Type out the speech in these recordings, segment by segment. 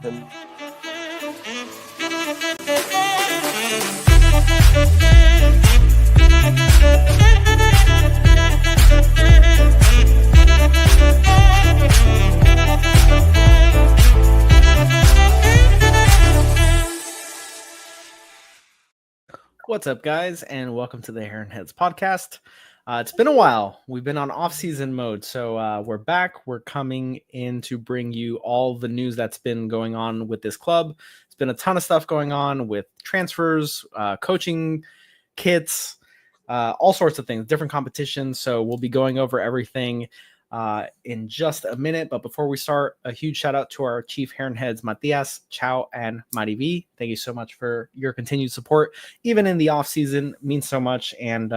And What's up, guys, and welcome to the Heron Heads podcast. It's been a while. We've been on off-season mode, so we're back. We're coming in to bring you all the news that's been going on with this club. It's been a ton of stuff going on with transfers, coaching, kits, all sorts of things, different competitions. So we'll be going over everything in just a minute. But before we start, a huge shout out to our chief Heron Heads, Matias, Chow, and Mariví. Thank you so much for your continued support, even in the off season. Means so much, and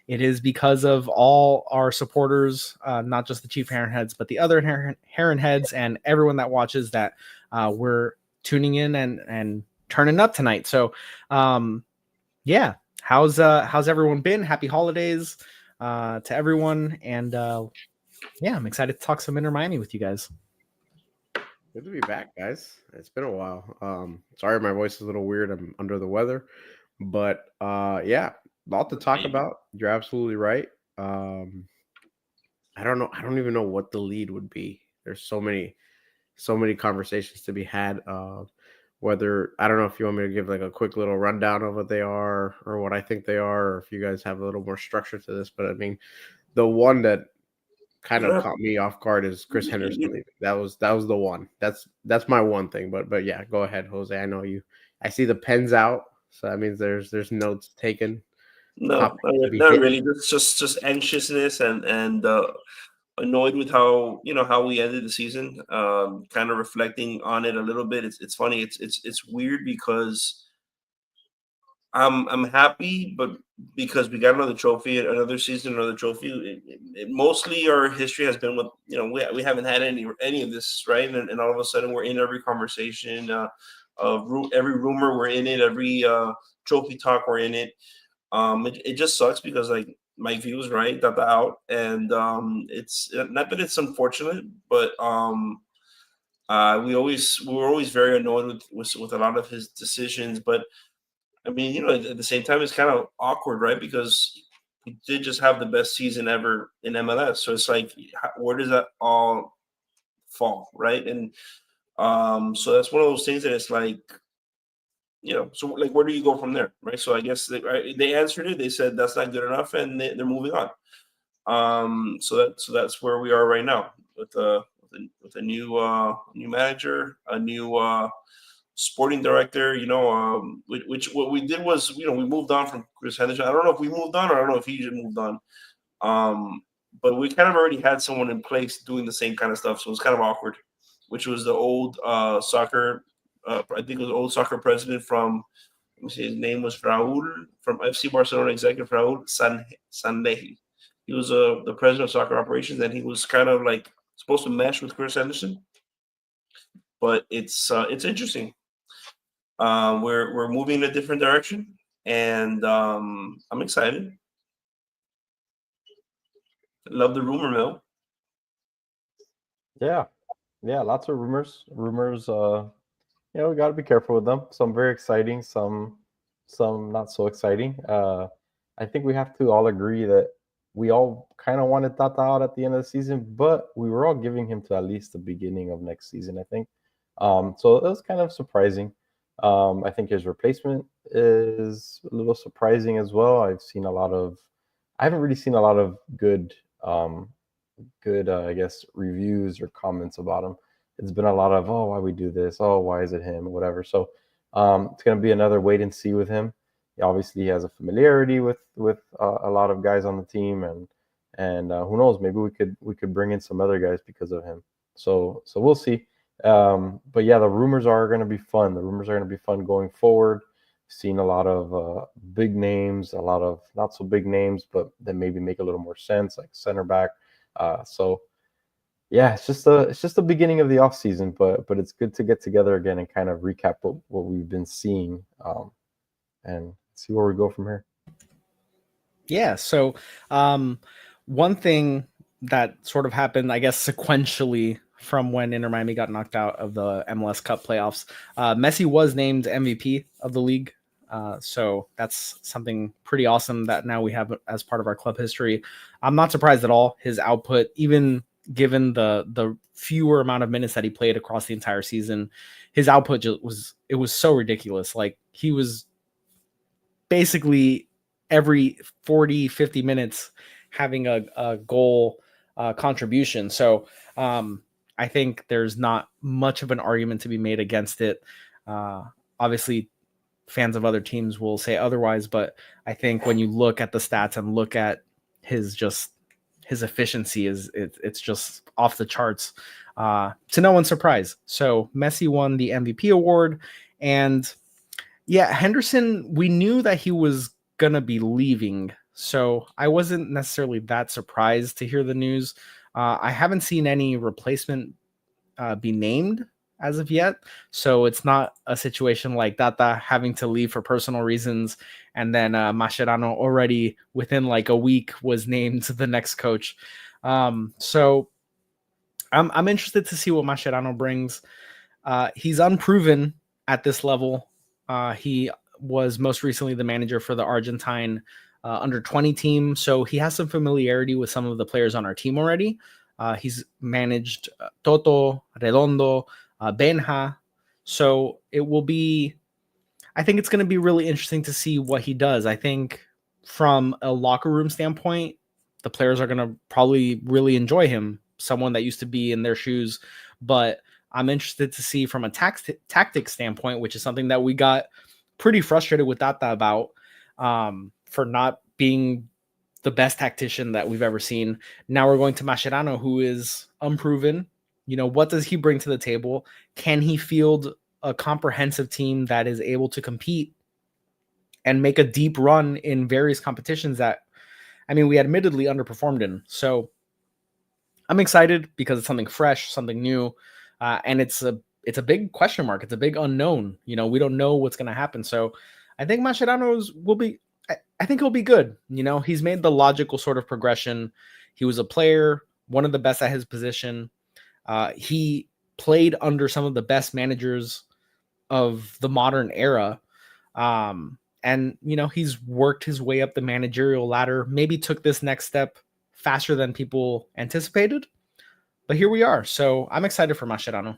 it is because of all our supporters, not just the chief Heron Heads, but the other Heron Heads and everyone that watches that we're tuning in and turning up tonight. So, yeah, how's everyone been? Happy holidays to everyone, and yeah, I'm excited to talk some Inter Miami with you guys. good to be back, guys. It's been a while. Sorry, my voice is a little weird. I'm under the weather, but yeah, a lot to talk about. You're absolutely right. I don't know. I don't even know what the lead would be. There's so many conversations to be had. Whether I don't know if you want me to give like a quick little rundown of what they are or what I think they are, or if you guys have a little more structure to this. But I mean, the one that kind of caught me off guard is Chris Henderson leaving. That was the one. That's my one thing. But yeah, go ahead, Jose. I know you. I see the pens out, so that means there's notes taken. No, not really. Just anxiousness and annoyed with how we ended the season. Kind of reflecting on it a little bit. It's funny. It's weird because I'm happy, but because we got another trophy, another season, another trophy. Mostly our history has been with we haven't had any of this, right? And all of a sudden we're in every conversation, every rumor we're in it, every trophy talk we're in it. It just sucks because like Mike V was right, got the out, and it's not that it's unfortunate, but we were always very annoyed with a lot of his decisions. But I mean, at the same time, it's kind of awkward, right? Because he did just have the best season ever in MLS, so it's like, where does that all fall, right? And so that's one of those things that it's like, so like, where do you go from there, right? So I guess they answered it. They said that's not good enough, and they're moving on. So that's where we are right now with a new manager, a new sporting director. Which what we did was we moved on from Chris Henderson. I don't know if we moved on, or I don't know if he just moved on. But we kind of already had someone in place doing the same kind of stuff, so it was kind of awkward. Which was the old soccer. I think it was old soccer president from, let me see, his name was Raul from FC Barcelona, executive Raul Sandeji. He was the president of soccer operations, and he was kind of like supposed to mesh with Chris Henderson. But it's interesting. We're moving in a different direction, and I'm excited. Love the rumor mill. Yeah, lots of rumors. We got to be careful with them. Some very exciting, some not so exciting. I think we have to all agree that we all kind of wanted Tata out at the end of the season, but we were all giving him to at least the beginning of next season, I think. So it was kind of surprising. I think his replacement is a little surprising as well. I haven't really seen a lot of good, I guess, reviews or comments about him. It's been a lot of, oh, why we do this? Oh, why is it him? Whatever. So it's going to be another wait and see with him. He has a familiarity with a lot of guys on the team, and who knows? Maybe we could bring in some other guys because of him. So we'll see. But yeah, the rumors are going to be fun. The rumors are going to be fun going forward. Seen a lot of big names, a lot of not so big names, but that maybe make a little more sense, like center back. So. Yeah, it's just the beginning of the off season, but it's good to get together again and kind of recap what we've been seeing, and see where we go from here. Yeah. So one thing that sort of happened, I guess, sequentially from when Inter Miami got knocked out of the MLS Cup playoffs. Messi was named MVP of the league. So that's something pretty awesome that now we have as part of our club history. I'm not surprised at all. His output, even given the fewer amount of minutes that he played across the entire season, his output was so ridiculous. Like, he was basically every 40, 50 minutes having a goal contribution. So I think there's not much of an argument to be made against it. Obviously, fans of other teams will say otherwise, but I think when you look at the stats and look at his efficiency, it's just off the charts, to no one's surprise. So Messi won the MVP award, and yeah, Henderson, we knew that he was gonna be leaving, so I wasn't necessarily that surprised to hear the news. I haven't seen any replacement be named as of yet, so it's not a situation like Tata having to leave for personal reasons, and then Mascherano already within like a week was named the next coach. So I'm interested to see what Mascherano brings. He's unproven at this level. He was most recently the manager for the Argentine under 20 team, so he has some familiarity with some of the players on our team already. He's managed Toto, Redondo, Benja. So I think it's going to be really interesting to see what he does. I think from a locker room standpoint, the players are going to probably really enjoy him, someone that used to be in their shoes. But I'm interested to see from a tactic standpoint, which is something that we got pretty frustrated with Tata about, for not being the best tactician that we've ever seen. Now we're going to Mascherano, who is unproven. What does he bring to the table? Can he field a comprehensive team that is able to compete and make a deep run in various competitions that, we admittedly underperformed in? So I'm excited because it's something fresh, something new, and it's a big question mark. It's a big unknown. We don't know what's going to happen. So I think Mascherano's will be. I think he'll be good. He's made the logical sort of progression. He was a player, one of the best at his position. He played under some of the best managers of the modern era. And he's worked his way up the managerial ladder, maybe took this next step faster than people anticipated, but here we are. So I'm excited for Mascherano.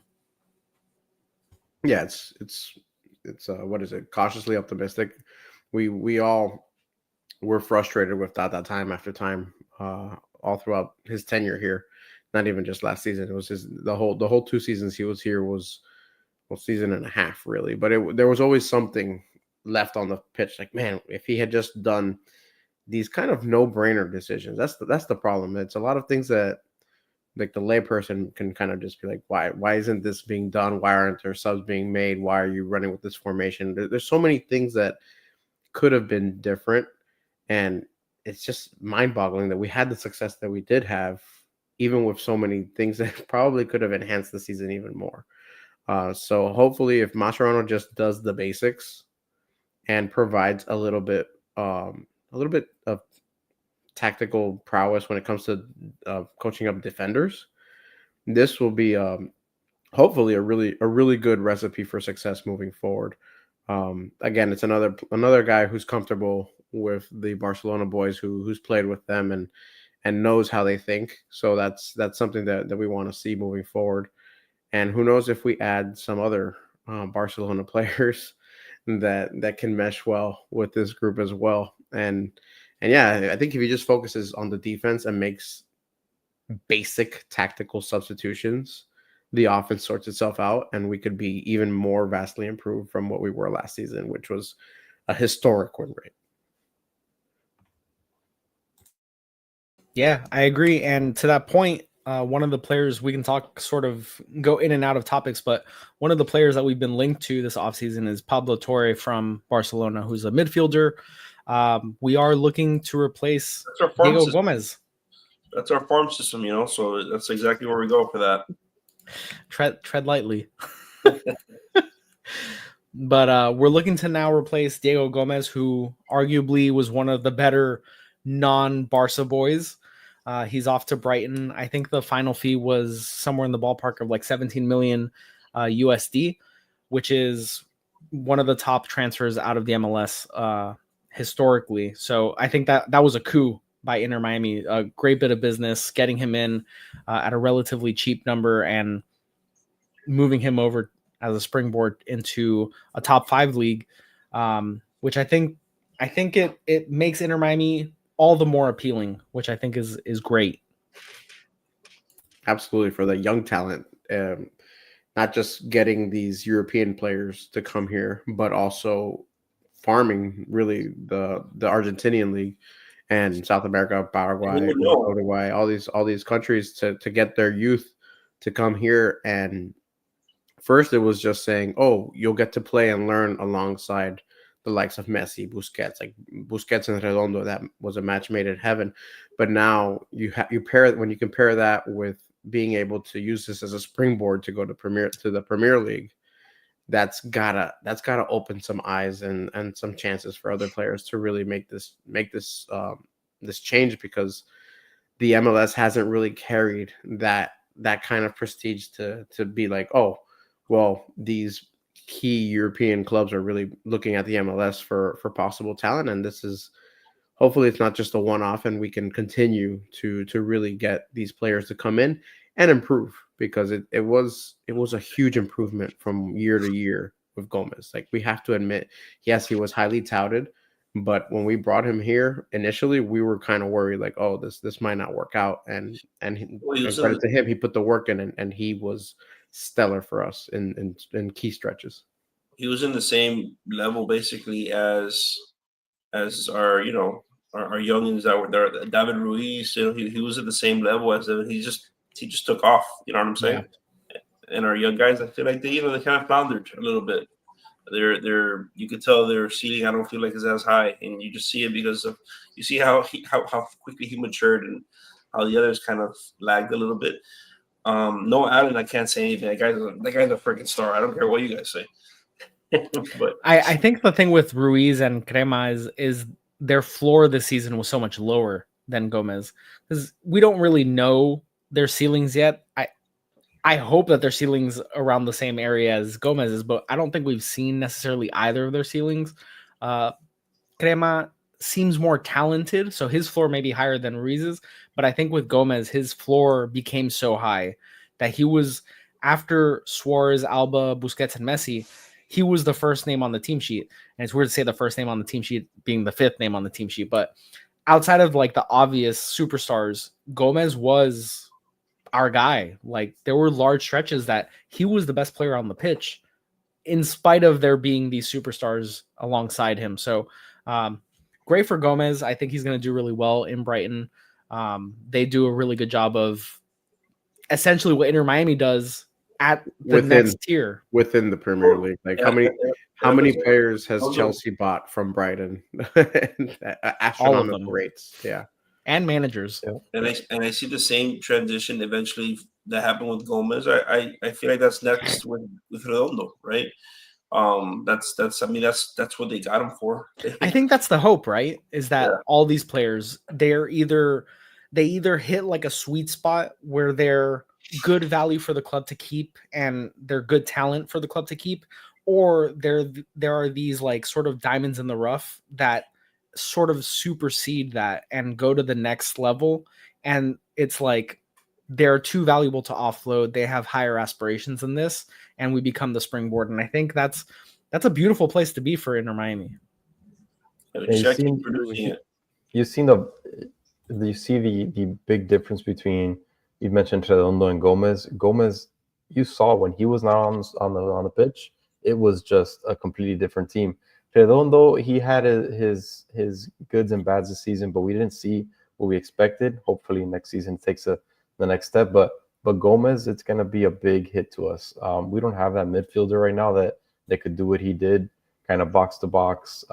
Yeah, it's what is it? Cautiously optimistic. We all were frustrated with that time after time, all throughout his tenure here. Not even just last season. It was the whole 2 seasons he was here was season and a half really. But there was always something left on the pitch. Like, man, if he had just done these kind of no-brainer decisions, that's the problem. It's a lot of things that like the layperson can kind of just be like, why isn't this being done? Why aren't there subs being made? Why are you running with this formation? There's so many things that could have been different, and it's just mind-boggling that we had the success that we did have, even with so many things that probably could have enhanced the season even more. So hopefully, if Mascherano just does the basics and provides a little bit of tactical prowess when it comes to coaching up defenders, this will be hopefully a really good recipe for success moving forward. Again, it's another guy who's comfortable with the Barcelona boys, who's played with them and knows how they think. So that's something that we want to see moving forward. And who knows if we add some other Barcelona players that can mesh well with this group as well. And yeah, I think if he just focuses on the defense and makes basic tactical substitutions, the offense sorts itself out, and we could be even more vastly improved from what we were last season, which was a historic win rate. Yeah, I agree. And to that point, one of the players, we can talk, sort of go in and out of topics, but one of the players that we've been linked to this offseason is Pablo Torre from Barcelona, who's a midfielder. We are looking to replace Diego Gomez. That's our farm system, so that's exactly where we go for that. Tread lightly. But we're looking to now replace Diego Gomez, who arguably was one of the better non-Barca boys. He's off to Brighton. I think the final fee was somewhere in the ballpark of like 17 million USD, which is one of the top transfers out of the MLS historically. So I think that was a coup by Inter Miami. A great bit of business, getting him in at a relatively cheap number and moving him over as a springboard into a top 5 league, which I think it makes Inter Miami all the more appealing, which I think is great. Absolutely, for the young talent, not just getting these European players to come here, but also farming really the Argentinian league and South America, Paraguay, Uruguay, all these countries to get their youth to come here. And first it was just saying, oh, you'll get to play and learn alongside the likes of Messi, Busquets, like Busquets and Redondo. That was a match made in heaven. But now you compare that with being able to use this as a springboard to go to the Premier League, that's gotta open some eyes and some chances for other players to really make this change, because the MLS hasn't really carried that kind of prestige to be like, oh, well, these key European clubs are really looking at the MLS for possible talent, and this is, hopefully it's not just a one-off, and we can continue to really get these players to come in and improve, because it was a huge improvement from year to year with Gomez. Like, we have to admit, yes, he was highly touted, but when we brought him here initially, we were kind of worried, like, oh, this might not work out. And credit to him, he put the work in, and he was stellar for us in key stretches. He was in the same level basically as our our youngins that were there. David Ruiz, he was at the same level as them. He just took off. You know what I'm saying? Yeah. And our young guys, I feel like they kind of floundered a little bit. They're you could tell their ceiling, I don't feel like, is as high, and you just see it because of, you see how quickly he matured and how the others kind of lagged a little bit. Noah Allen, I can't say anything. That guy's a freaking star. I don't care what you guys say. But I think the thing with Ruiz and Crema is their floor this season was so much lower than Gomez, because we don't really know their ceilings yet. I hope that their ceilings around the same area as Gomez's, but I don't think we've seen necessarily either of their ceilings. Crema seems more talented, so his floor may be higher than Ruiz's, but I think with Gomez, his floor became so high that he was, after Suarez, Alba, Busquets, and Messi, he was the first name on the team sheet. And it's weird to say the first name on the team sheet being the 5th name on the team sheet, but outside of like the obvious superstars, Gomez was our guy. Like, there were large stretches that he was the best player on the pitch, in spite of there being these superstars alongside him. So great for Gomez. I think he's going to do really well in Brighton. They do a really good job of essentially what Inter Miami does at the next tier within the Premier League. Like, how many players has Chelsea bought from Brighton? Astronomical rates. Yeah. And managers. Yeah. And I see the same transition eventually that happened with Gomez. I feel like that's next with Redondo, right? That's what they got him for. I think that's the hope, right? Is that all these players, they either hit like a sweet spot where they're good value for the club to keep and they're good talent for the club to keep, or there are these like sort of diamonds in the rough that sort of supersede that and go to the next level, and it's like they're too valuable to offload. They have higher aspirations than this, and we become the springboard. And I think that's a beautiful place to be for Inter Miami. You see the big difference between, you mentioned Redondo and Gomez. Gomez, you saw when he was not on the pitch, it was just a completely different team. Redondo, he had his goods and bads this season, but we didn't see what we expected. Hopefully next season takes the next step. But Gomez, it's going to be a big hit to us. We don't have that midfielder right now that could do what he did, kind of box to box,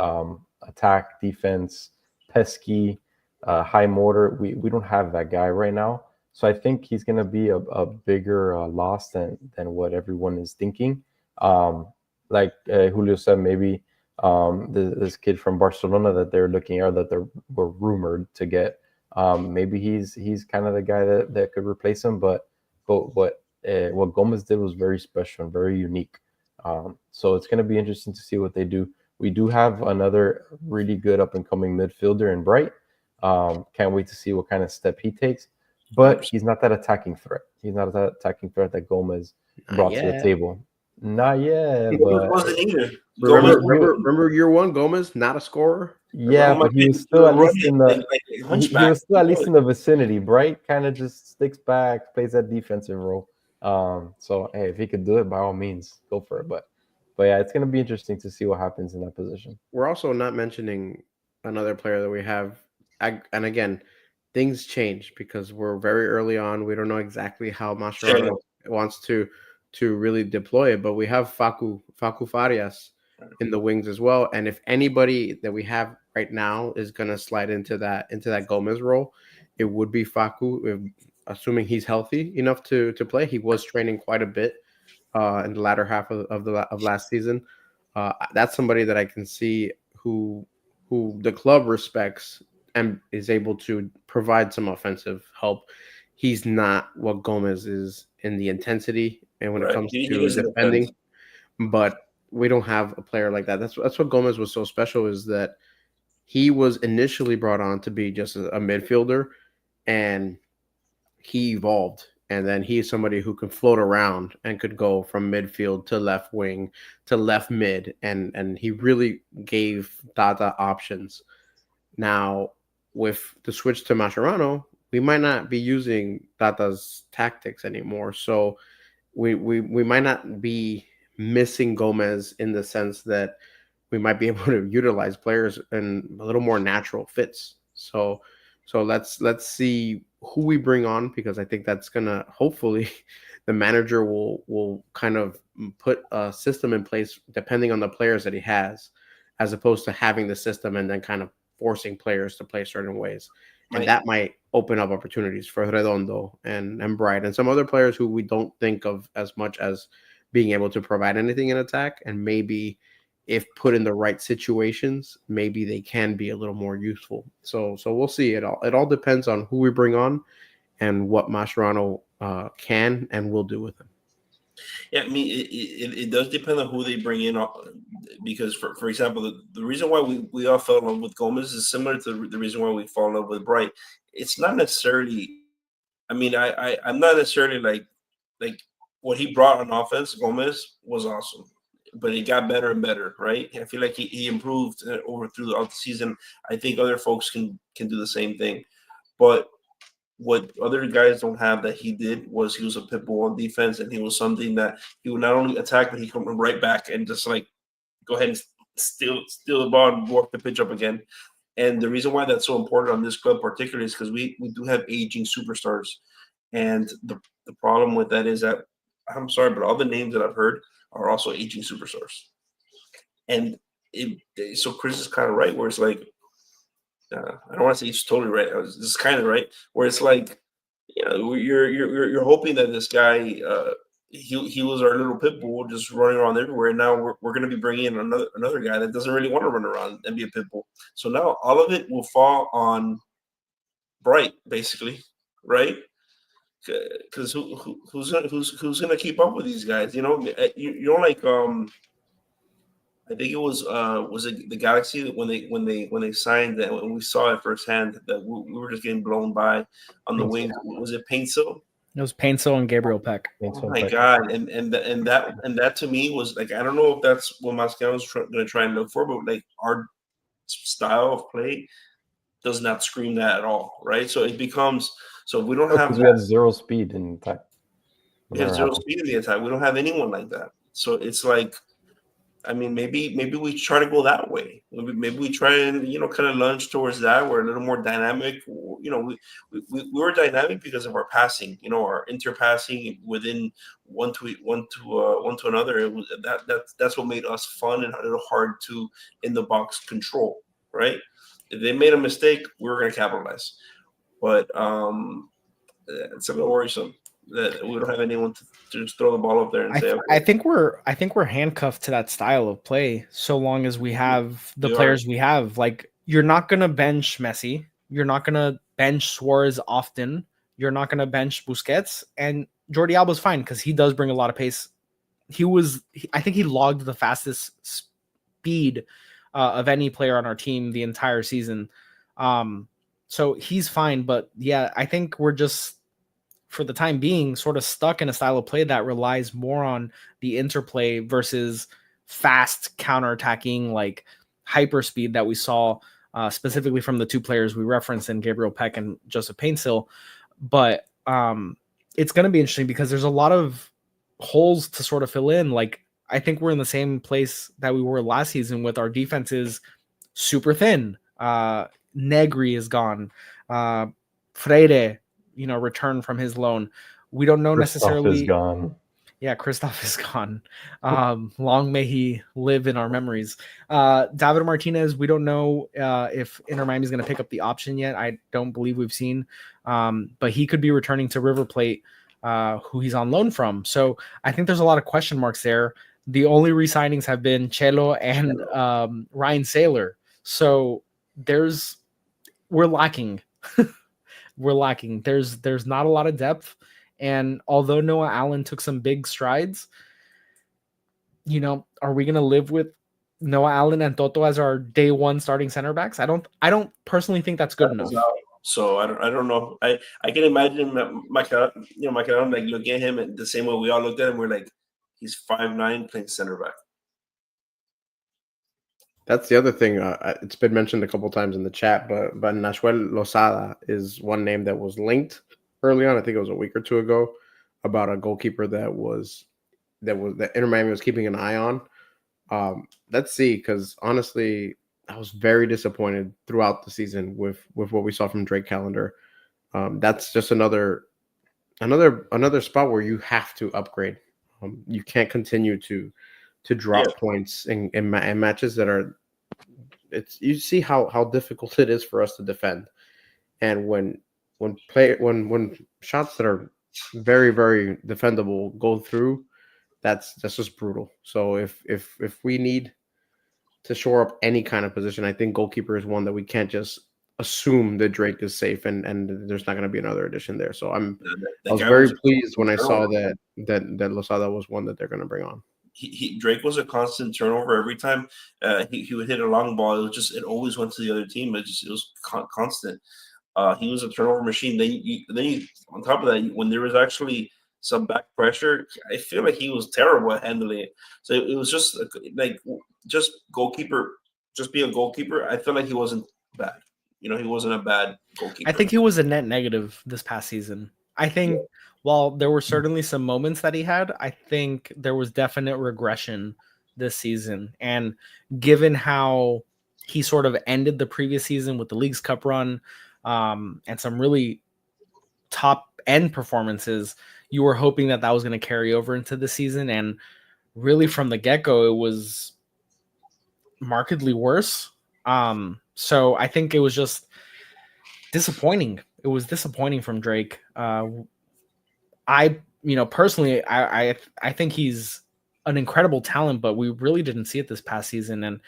attack, defense, pesky, high motor. We don't have that guy right now. So I think he's going to be a bigger loss than what everyone is thinking. Like Julio said, maybe this kid from Barcelona that they're looking at, that were rumored to get Maybe he's kind of the guy that could replace him, but what Gomez did was very special and very unique. So it's going to be interesting to see what they do. We do have another really good up and coming midfielder in Bright. Can't wait to see what kind of step he takes. But he's not that attacking threat. He's not that attacking threat that Gomez brought to the table. Not yet. But wasn't either. Remember year one, Gomez, not a scorer. Yeah, but he was still at least in the he was still at least in the vicinity. Bright kind of just sticks back, plays that defensive role. So hey, if he could do it, by all means, go for it. But yeah, it's gonna be interesting to see what happens in that position. We're also not mentioning another player that we have, and again, things change because we're very early on. We don't know exactly how Mascherano wants to really deploy it, but we have Facu Farias in the wings as well. And if anybody that we have right now is going to slide into that Gomez role, it would be Facu, assuming he's healthy enough to play. He was training quite a bit in the latter half of last season. That's somebody that I can see who the club respects and is able to provide some offensive help. He's not what Gomez is in the intensity and when it comes to defending, but we don't have a player like that. That's what Gomez was so special, is that he was initially brought on to be just a midfielder, and he evolved. And then he's somebody who can float around and could go from midfield to left wing to left mid. And he really gave Tata options. Now, with the switch to Mascherano, we might not be using Tata's tactics anymore. So we might not be missing Gomez in the sense that we might be able to utilize players in a little more natural fits. So let's see who we bring on, because I think that's gonna, hopefully the manager will kind of put a system in place depending on the players that he has, as opposed to having the system and then kind of forcing players to play certain ways. And that might open up opportunities for Redondo and Bright and some other players who we don't think of as much as being able to provide anything in attack. And maybe if put in the right situations, maybe they can be a little more useful. So we'll see. It all depends on who we bring on and what Mascherano can and will do with them. Yeah, I mean, it does depend on who they bring in, because for example, the reason why we all fell in love with Gomez is similar to the reason why we fall in love with Bright. It's not necessarily, I mean, I'm not necessarily like what he brought on offense. Gomez was awesome, but it got better and better, right? I feel like he improved throughout the season. I think other folks can do the same thing, but what other guys don't have that he did was he was a pit bull on defense, and he was something that he would not only attack, but he come right back and just like go ahead and steal the ball and walk the pitch up again. And the reason why that's so important on this club particularly is because we do have aging superstars. And the problem with that is that, I'm sorry, but all the names that I've heard are also aging superstars. And so Chris is kind of right, where it's like, I don't want to say he's totally right. It's kind of right, where it's like, you know, you're hoping that this guy, he was our little pit bull just running around everywhere. And now we're going to be bringing in another guy that doesn't really want to run around and be a pit bull. So now all of it will fall on Bright, basically, right? Because who's gonna keep up with these guys? You know, like I think it was it the Galaxy that when they signed that, when we saw it firsthand that we were just getting blown by on the wings. Was it Painsil? It was Painsil and Gabriel Peck. Oh my God! And that to me was like, I don't know if that's what Mascherano's going to try and look for, but like our style of play does not scream that at all, right? So it becomes, so we don't have, because we had zero speed in attack. We have zero speed in the attack. We don't have anyone like that. So it's like, I mean, maybe we try to go that way. Maybe we try and, you know, kind of lunge towards that. We're a little more dynamic. You know, we were dynamic because of our passing. You know, our interpassing within one to another. It was that's what made us fun and a little hard to in the box control. Right? If they made a mistake, we were going to capitalize. But it's a little worrisome that we don't have anyone to just throw the ball up there and say, okay. I think we're handcuffed to that style of play so long as we have the players we have. Like, you're not gonna bench Messi, you're not gonna bench Suarez often. You're not going to bench Busquets, and Jordi Alba's fine because he does bring a lot of pace. I think he logged the fastest speed of any player on our team the entire season. So he's fine, but yeah, I think we're just, for the time being, sort of stuck in a style of play that relies more on the interplay versus fast counterattacking, like hyper speed that we saw specifically from the two players we referenced in Gabriel Peck and Joseph Paintsill. But it's going to be interesting because there's a lot of holes to sort of fill in. Like, I think we're in the same place that we were last season with our defenses super thin. Negri is gone. Freire, returned from his loan. We don't know necessarily. Is gone. Yeah, Christoph is gone. Long may he live in our memories. David Martinez, we don't know if Inter Miami is going to pick up the option yet. I don't believe we've seen. But he could be returning to River Plate, who he's on loan from. So I think there's a lot of question marks there. The only re-signings have been Chelo and Ryan Saylor. So we're lacking. We're lacking. There's not a lot of depth. And although Noah Allen took some big strides, are we going to live with Noah Allen and Toto as our day one starting center backs? I don't personally think that's good enough. So I don't know. I can imagine Macaron like look at him and the same way we all looked at him. We're like, he's 5'9" playing center back. That's the other thing. It's been mentioned a couple times in the chat, but Nahuel Lozada is one name that was linked early on. I think it was a week or two ago, about a goalkeeper that Inter Miami was keeping an eye on. Let's see, because honestly, I was very disappointed throughout the season with what we saw from Drake Callender. That's just another spot where you have to upgrade. You can't continue to drop points in matches that are. You see how difficult it is for us to defend, and when shots that are very, very defendable go through, that's just brutal. So if we need to shore up any kind of position, I think goalkeeper is one that we can't just assume that Drake is safe and there's not going to be another addition there. So I was very pleased when I saw that Lozada was one that they're going to bring on. Drake was a constant turnover every time he would hit a long ball. It always went to the other team. It was constant. He was a turnover machine. Then on top of that, when there was actually some back pressure, I feel like he was terrible at handling it. So it was just just goalkeeper, just being a goalkeeper. I feel like he wasn't bad. He wasn't a bad goalkeeper. I think he was a net negative this past season. I think while there were certainly some moments that he had, I think there was definite regression this season. And given how he sort of ended the previous season with the League's Cup run, and some really top end performances, you were hoping that was going to carry over into the season. And really from the get-go, it was markedly worse. So I think it was just disappointing. It was disappointing from Drake. Personally, I think he's an incredible talent, but we really didn't see it this past season. And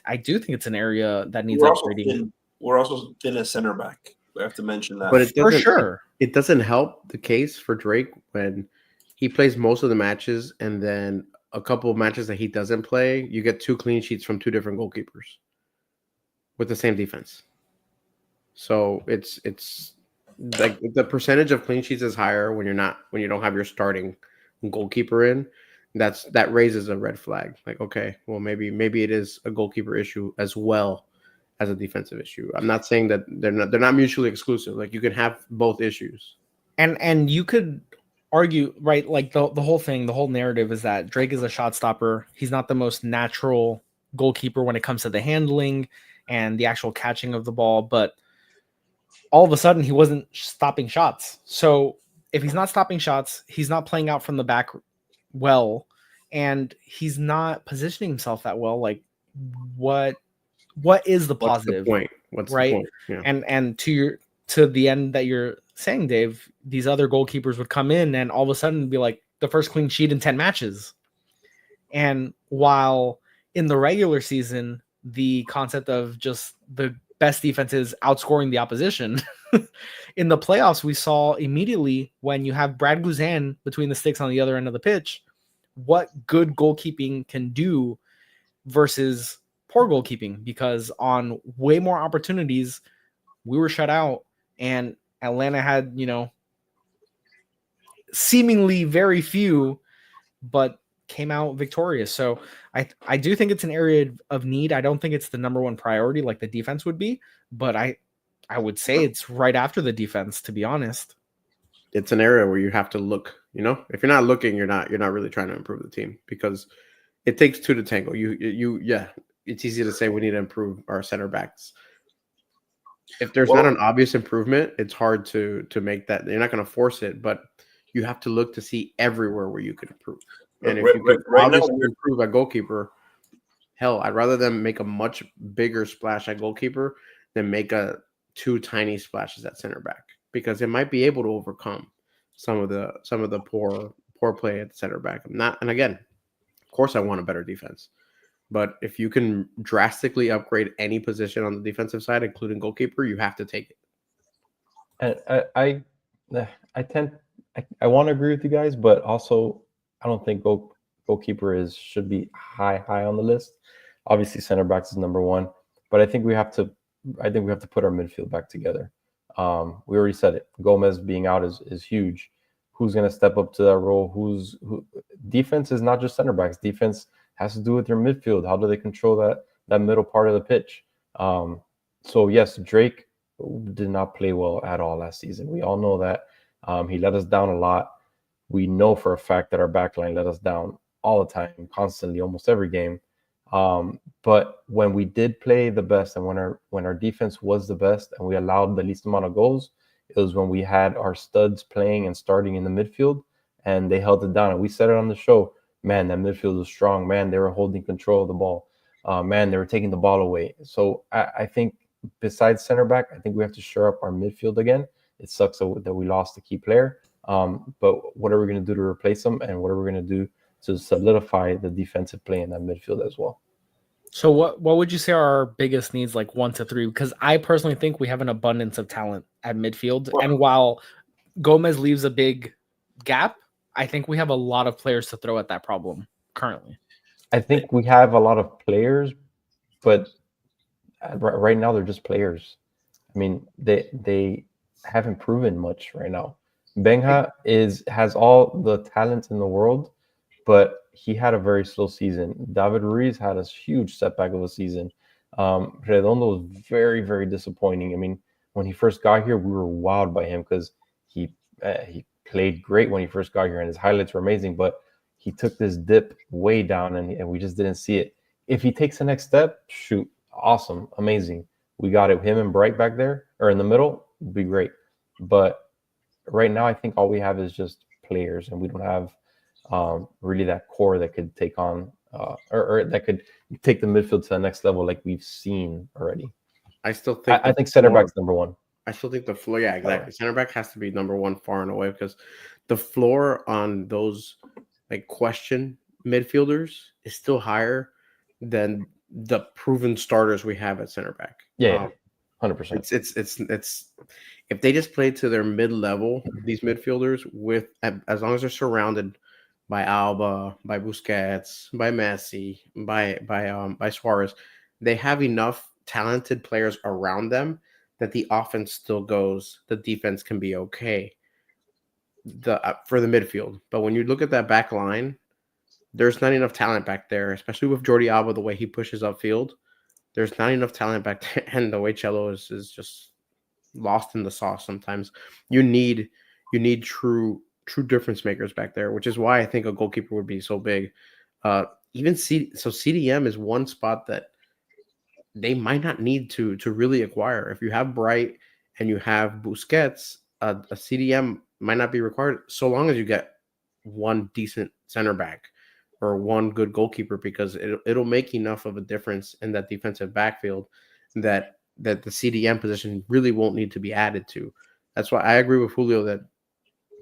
I do think it's an area that needs upgrading. We're also thin at center back. We have to mention that. But for sure. It doesn't help the case for Drake when he plays most of the matches, and then a couple of matches that he doesn't play, you get 2 clean sheets from 2 different goalkeepers with the same defense. So it's like the percentage of clean sheets is higher when you don't have your starting goalkeeper in. That raises a red flag. Like, okay, well maybe it is a goalkeeper issue as well as a defensive issue. I'm not saying that they're not mutually exclusive. Like, you can have both issues. And you could argue, right, like the whole thing, the whole narrative is that Drake is a shot stopper. He's not the most natural goalkeeper when it comes to the handling and the actual catching of the ball, but all of a sudden he wasn't stopping shots. So if he's not stopping shots, he's not playing out from the back well, and he's not positioning himself that well. Like, what is the positive? What's right? the point? Yeah. And to the end that you're saying, Dave, these other goalkeepers would come in and all of a sudden be like the first clean sheet in 10 matches. And while in the regular season, the concept of just the best defenses outscoring the opposition. In the playoffs, we saw immediately when you have Brad Guzan between the sticks on the other end of the pitch, what good goalkeeping can do versus poor goalkeeping, because on way more opportunities, we were shut out and Atlanta had, seemingly very few, but came out victorious. So I do think it's an area of need. I don't think it's the number one priority like the defense would be, but I would say it's right after the defense, to be honest. It's an area where you have to look, if you're not looking, you're not really trying to improve the team, because it takes two to tango. Yeah, it's easy to say we need to improve our center backs. If there's not an obvious improvement, it's hard to make that. You're not going to force it, but you have to look to see everywhere where you could improve. And if you can obviously improve at goalkeeper, hell, I'd rather them make a much bigger splash at goalkeeper than make two tiny splashes at center back, because it might be able to overcome some of the poor play at center back. And again, of course, I want a better defense, but if you can drastically upgrade any position on the defensive side, including goalkeeper, you have to take it. And I want to agree with you guys, but also I don't think goalkeeper should be high on the list. Obviously, center backs is number one, but I think we have to put our midfield back together. We already said it. Gomez being out is huge. Who's going to step up to that role? Defense is not just center backs. Defense has to do with your midfield. How do they control that middle part of the pitch? So yes, Drake did not play well at all last season. We all know that. He let us down a lot. We know for a fact that our backline let us down all the time, constantly, almost every game. But when we did play the best, and when our defense was the best, and we allowed the least amount of goals, it was when we had our studs playing and starting in the midfield, and they held it down. And we said it on the show, man, that midfield was strong. Man, they were holding control of the ball. Man, they were taking the ball away. So I think besides center back, I think we have to shore up our midfield again. It sucks that we lost a key player. But what are we going to do to replace them? And what are we going to do to solidify the defensive play in that midfield as well? So what would you say are our biggest needs, like 1 to 3? Because I personally think we have an abundance of talent at midfield. And while Gomez leaves a big gap, I think we have a lot of players to throw at that problem currently. I think we have a lot of players, but right now they're just players. I mean, they haven't proven much right now. Benja has all the talent in the world, but he had a very slow season. David Ruiz had a huge setback of a season. Redondo was very, very disappointing. I mean, when he first got here, we were wowed by him because he played great when he first got here, and his highlights were amazing, but he took this dip way down, and we just didn't see it. If he takes the next step, shoot, awesome, amazing. We got it. Him and Bright back there, or in the middle, would be great. But right now, I think all we have is just players, and we don't have really that core that could take on or that could take the midfield to the next level like we've seen already. I still think I think center back's number one. I still think the floor, yeah, exactly. Center back has to be number one far and away, because the floor on those like question midfielders is still higher than the proven starters we have at center back. Yeah, 100%. It's if they just play to their mid level, these midfielders, with as long as they're surrounded by Alba, by Busquets, by Messi, by Suarez, they have enough talented players around them that the offense still goes. The defense can be okay for the midfield. But when you look at that back line, there's not enough talent back there, especially with Jordi Alba, the way he pushes upfield. There's not enough talent back there, and the way Cello is just lost in the sauce sometimes. You need true difference makers back there, which is why I think a goalkeeper would be so big. CDM is one spot that they might not need to really acquire. If you have Bright and you have Busquets, a CDM might not be required, so long as you get one decent center back or one good goalkeeper, because it'll make enough of a difference in that defensive backfield that the CDM position really won't need to be added to. That's why I agree with Julio that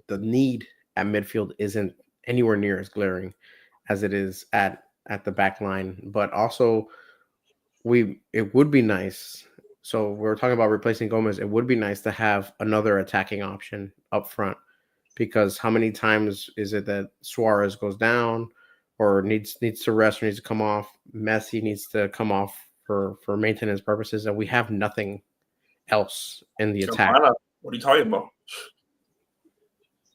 the need at midfield isn't anywhere near as glaring as it is at the back line. But also, it would be nice. So we're talking about replacing Gomez. It would be nice to have another attacking option up front, because how many times is it that Suarez goes down or needs to rest or needs to come off? Messi needs to come off for maintenance purposes, and we have nothing else in the attack. Campana, what are you talking about?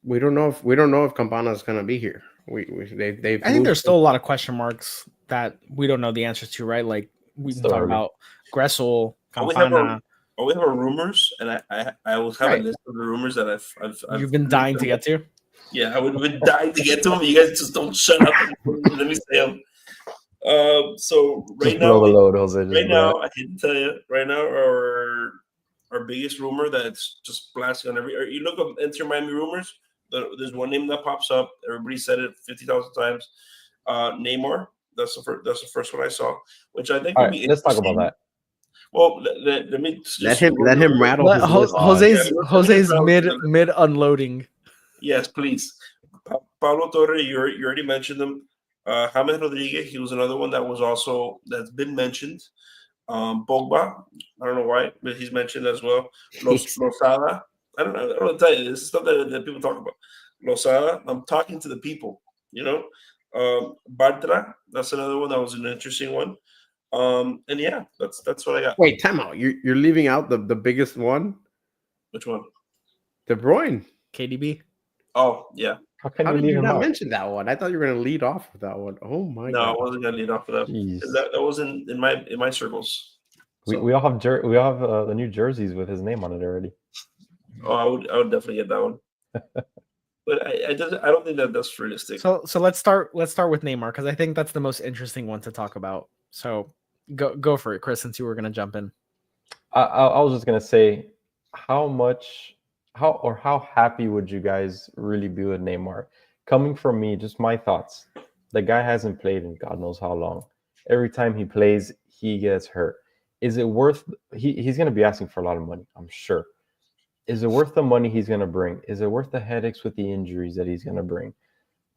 We don't know if Campana is going to be here. They've I think there's still a lot of question marks that we don't know the answers to, right? Like we can Still talk early. about Gressel, We have Campana. our rumors, and I will have Right. a list of the rumors that I've You've been dying to get to. Yeah, I would have been dying to get to them. You guys just don't shut up and let me say them. So right Just blow now, a load, Jose. Just blow it. I hate to tell you, right now, our biggest rumor that's just blasting on you look up Inter Miami rumors. There's one name that pops up. Everybody said it 50,000 times. Neymar. That's the first one I saw, which I think All would right, be let's talk interesting. about that. Well, let me just let him rattle. Let his Jose's mid unloading. Yes, please. Pablo Torre, you already mentioned them. James Rodriguez, he was another one that's been mentioned. Pogba, I don't know why, but he's mentioned as well. Losada, I don't know what to tell you. This is stuff that people talk about. Losada, I'm talking to the people, you know. Bartra, that's another one that was an interesting one. And yeah, that's what I got. Wait, time out. You're leaving out the biggest one? Which one? De Bruyne. KDB. Oh, yeah. How did you not mention that one? I thought you were going to lead off with that one. Oh my god! No, I wasn't going to lead off with that. Jeez. That was in my circles. We all have the new jerseys with his name on it already. Oh, I would definitely get that one. But I don't think that's realistic. So let's start with Neymar, because I think that's the most interesting one to talk about. So go for it, Chris, since you were going to jump in. I was just going to say, how happy would you guys really be with Neymar? Coming from me, just my thoughts. The guy hasn't played in God knows how long. Every time he plays, he gets hurt. Is it worth? He's going to be asking for a lot of money, I'm sure. Is it worth the money he's going to bring? Is it worth the headaches with the injuries that he's going to bring?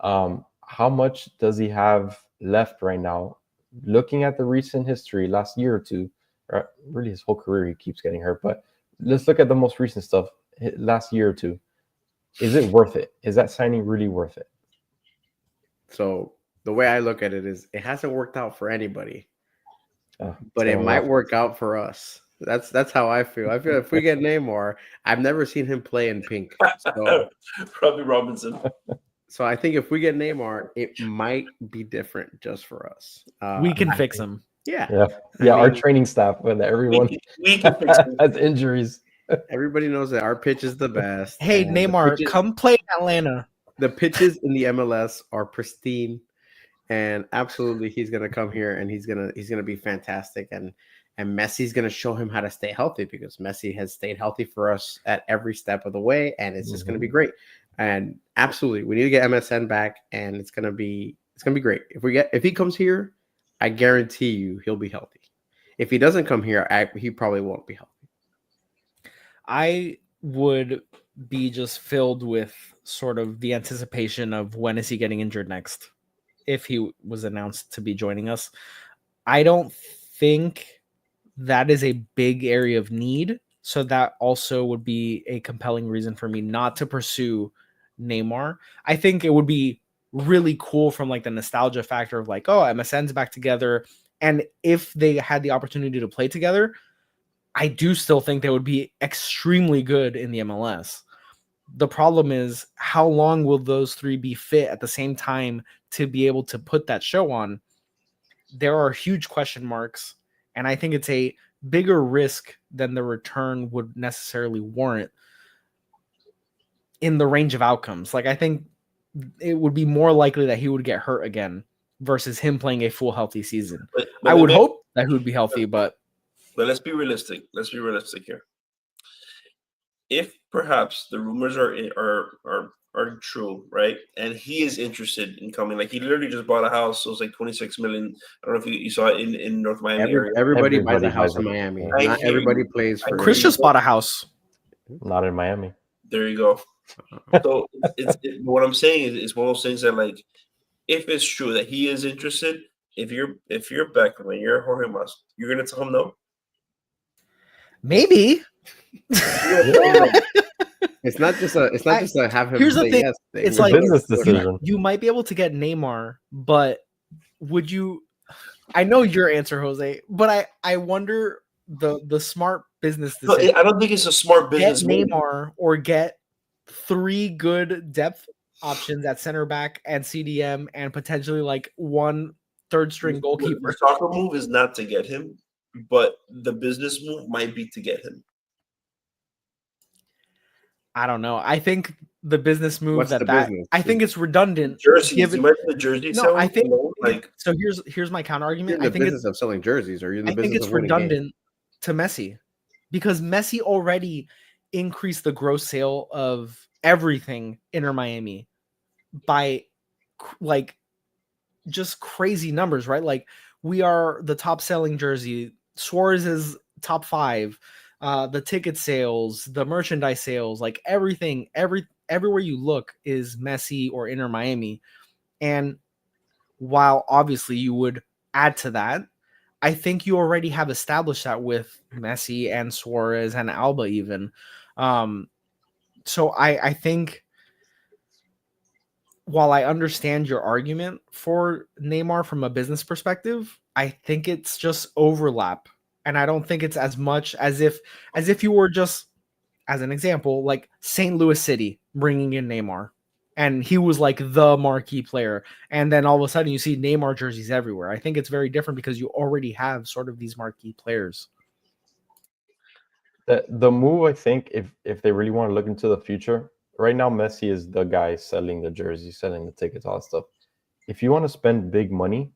How much does he have left right now? Looking at the recent history, last year or two, or really his whole career, he keeps getting hurt. But let's look at the most recent stuff, last year or two. Is it worth it? Is that signing really worth it? So the way I look at it is, it hasn't worked out for anybody, but it might work out for us. That's how I feel. I feel if we get Neymar, I've never seen him play in pink. So, Robbie Robinson. So I think if we get Neymar, it might be different just for us. We can fix him. Yeah. Our training staff, when everyone we can fix him. has injuries. Everybody knows that our pitch is the best. Hey, Neymar, come play in Atlanta. The pitches in the MLS are pristine, and absolutely he's gonna come here and he's gonna be fantastic. And Messi's gonna show him how to stay healthy, because Messi has stayed healthy for us at every step of the way, and it's just gonna be great. And absolutely, we need to get MSN back, and it's gonna be great. If he comes here, I guarantee you he'll be healthy. If he doesn't come here, he probably won't be healthy. I would be just filled with sort of the anticipation of when is he getting injured next, if he was announced to be joining us. I don't think that is a big area of need, so that also would be a compelling reason for me not to pursue Neymar. I think it would be really cool from like the nostalgia factor of like, oh, MSN's back together, and if they had the opportunity to play together, I do still think they would be extremely good in the MLS. The problem is, how long will those three be fit at the same time to be able to put that show on? There are huge question marks, and I think it's a bigger risk than the return would necessarily warrant in the range of outcomes. Like, I think it would be more likely that he would get hurt again versus him playing a full healthy season. But I would hope that he would be healthy, but let's be realistic. Let's be realistic here. If perhaps the rumors are true, right? And he is interested in coming. Like, he literally just bought a house. So it was like 26 million. I don't know if you saw it in North Miami area. Everybody buys a house in Miami. Not everybody plays for. Chris just bought a house. Not in Miami. There you go. So what I'm saying is one of those things that, like, if it's true that he is interested, if you're Beckham and you're Jorge Mas, you're gonna tell him no. Maybe. It's not just a have him Here's the say thing. yes thing. It's like business decision. you might be able to get Neymar, but would you? I know your answer, Jose, but I wonder the smart business No, decision. I don't think it's a smart Get business move. Neymar or get 3 good depth options at center back and CDM and potentially like 1 third-string goalkeeper. The soccer move is not to get him, but the business move might be to get him. I don't know. I think the business move What's the business? I think it's redundant. Jerseys. given- You mentioned the jersey No, selling. I think like so. Here's my counter You're argument. in the business of selling jerseys, or you're in the I think business it's of winning games. redundant to Messi because Messi already increased the gross sale of everything Inter Miami by like just crazy numbers, right? Like we are the top selling jersey. Suarez is top 5. The ticket sales, the merchandise sales, like everything, everywhere you look is Messi or Inter Miami. And while obviously you would add to that, I think you already have established that with Messi and Suarez and Alba even. So I think while I understand your argument for Neymar from a business perspective, I think it's just overlap. And I don't think it's as much as if you were just, as an example, like St. Louis City bringing in Neymar. And he was like the marquee player. And then all of a sudden you see Neymar jerseys everywhere. I think it's very different because you already have sort of these marquee players. The move, I think, if they really want to look into the future, right now Messi is the guy selling the jerseys, selling the tickets, all that stuff. If you want to spend big money,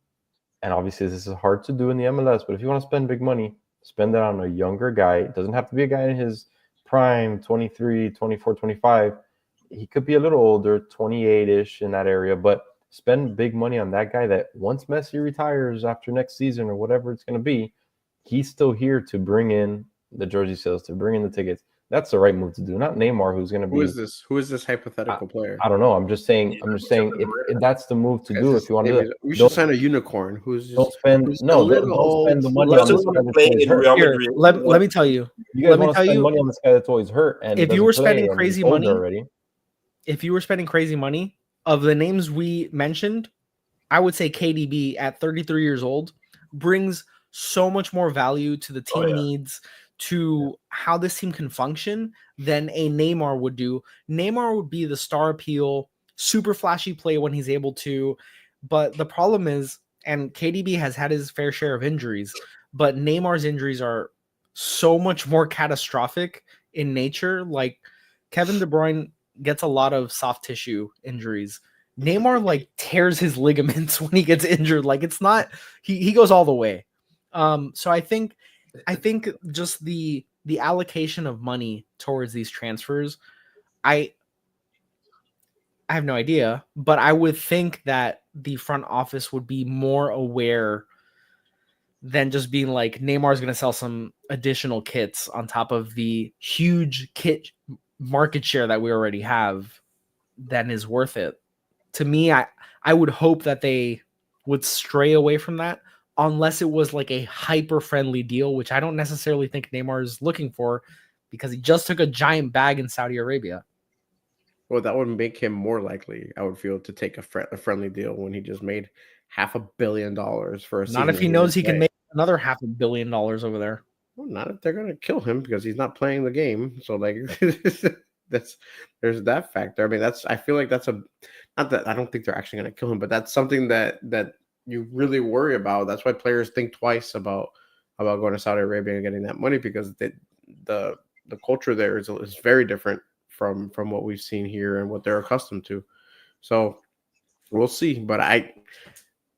and obviously this is hard to do in the MLS, but if you want to spend big money, spend it on a younger guy. It doesn't have to be a guy in his prime, 23, 24, 25. He could be a little older, 28-ish in that area, but spend big money on that guy that once Messi retires after next season or whatever it's going to be, he's still here to bring in the jersey sales, to bring in the tickets. That's the right move to do. Not Neymar, who's going to be. Who is this hypothetical player? I don't know. I'm just saying. If that's the move to do, if you want to do it, we should sign a unicorn. Who's just don't spend don't spend the money on this guy that's always hurt. Here, let me tell you. You guys want to spend money on this guy that's always hurt, and if you were spending crazy money already. If you were spending crazy money, of the names we mentioned, I would say KDB at 33 years old brings so much more value to the team needs, to how this team can function than a Neymar would do. Neymar would be the star appeal, super flashy play when he's able to. But the problem is, and KDB has had his fair share of injuries, but Neymar's injuries are so much more catastrophic in nature. Like Kevin De Bruyne gets a lot of soft tissue injuries. Neymar like tears his ligaments when he gets injured. Like it's not, he goes all the way. So I think just the allocation of money towards these transfers, I have no idea, but I would think that the front office would be more aware than just being like Neymar's going to sell some additional kits on top of the huge kit market share that we already have, then is worth it. To me, I would hope that they would stray away from that unless it was like a hyper friendly deal, which I don't necessarily think Neymar is looking for because he just took a giant bag in Saudi Arabia. Well, that would make him more likely, I would feel, to take a friendly deal when he just made $500 million for a season. Not if he knows he can make another $500 million over there. Well, not if they're going to kill him because he's not playing the game. So like there's that factor. I mean, I feel like that's not that I don't think they're actually going to kill him, but that's something that you really worry about. That's why players think twice about going to Saudi Arabia and getting that money, because the culture there is very different from what we've seen here and what they're accustomed to. So we'll see. But I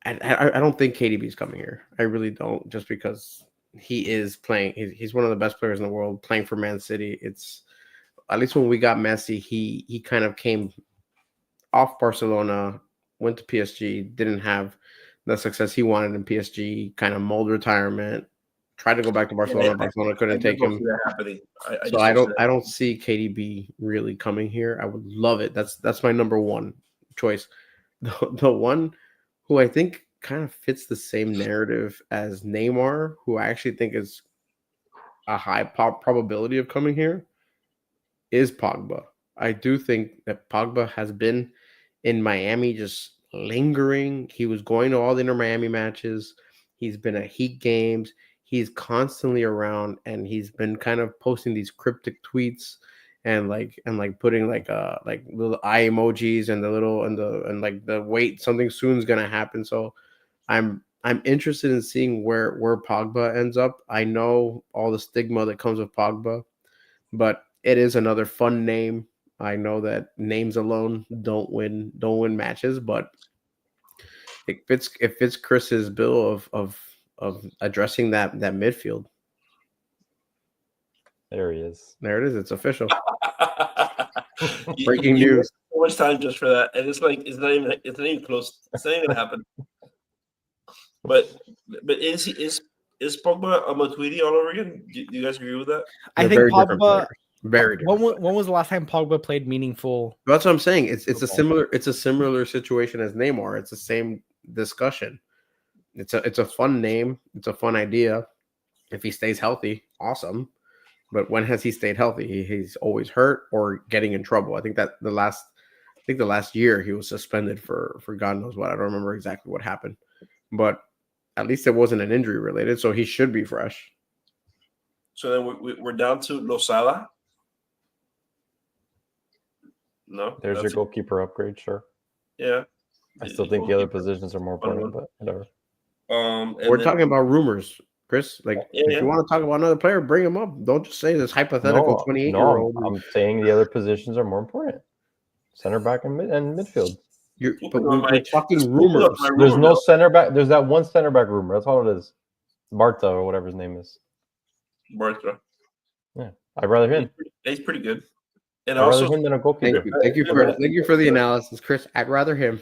don't think KDB is coming here. I really don't, just because he is playing. He's one of the best players in the world playing for Man City. It's, at least when we got Messi, he kind of came off Barcelona, went to PSG, didn't have the success he wanted in PSG, kind of mulled retirement, tried to go back to Barcelona. Barcelona couldn't take him. I don't see KDB really coming here. I would love it. That's my number one choice. The one who I think kind of fits the same narrative as Neymar, who I actually think is a high probability of coming here is Pogba. I do think that Pogba has been in Miami just lingering. He was going to all the Inter Miami matches. He's been at Heat games. He's constantly around, and he's been kind of posting these cryptic tweets and putting like little eye emojis and the wait, something soon's gonna happen. So I'm interested in seeing where Pogba ends up. I know all the stigma that comes with Pogba, but it is another fun name. I know that names alone don't win matches, but it fits Chris's bill of addressing that midfield. There he is. There it is. It's official. You- Breaking you news. waste so much time just for that, and it's like it's not even close. It's not even gonna happen. But is Pogba a Matuidi all over again? Do you guys agree with that? I They're think very different Pogba. players. Very different. When was the last time Pogba played meaningful? That's what I'm saying. It's a Football. similar situation as Neymar. It's the same discussion. It's a fun name. It's a fun idea. If he stays healthy, awesome. But when has he stayed healthy? He's always hurt or getting in trouble. I think the last year he was suspended for God knows what. I don't remember exactly what happened, but at least it wasn't an injury related, so he should be fresh. So then we're down to Losada. No, There's your that's- goalkeeper upgrade, sure. Yeah, I still think the other positions are more important, but whatever. and We're then- talking about rumors, Chris. Like, Yeah, if yeah. you want to talk about another player, bring him up. Don't just say this hypothetical 28-year-old. I'm saying the other positions are more important. Center back and midfield. But we're talking Just rumors. pull up my There's rumor no mill. center back. There's that one center back rumor. That's all it is. Barta or whatever his name is. Bartra. I'd rather him. He's pretty good, and I'd also rather him than a goalkeeper. Thank you for the analysis, Chris. I'd rather him.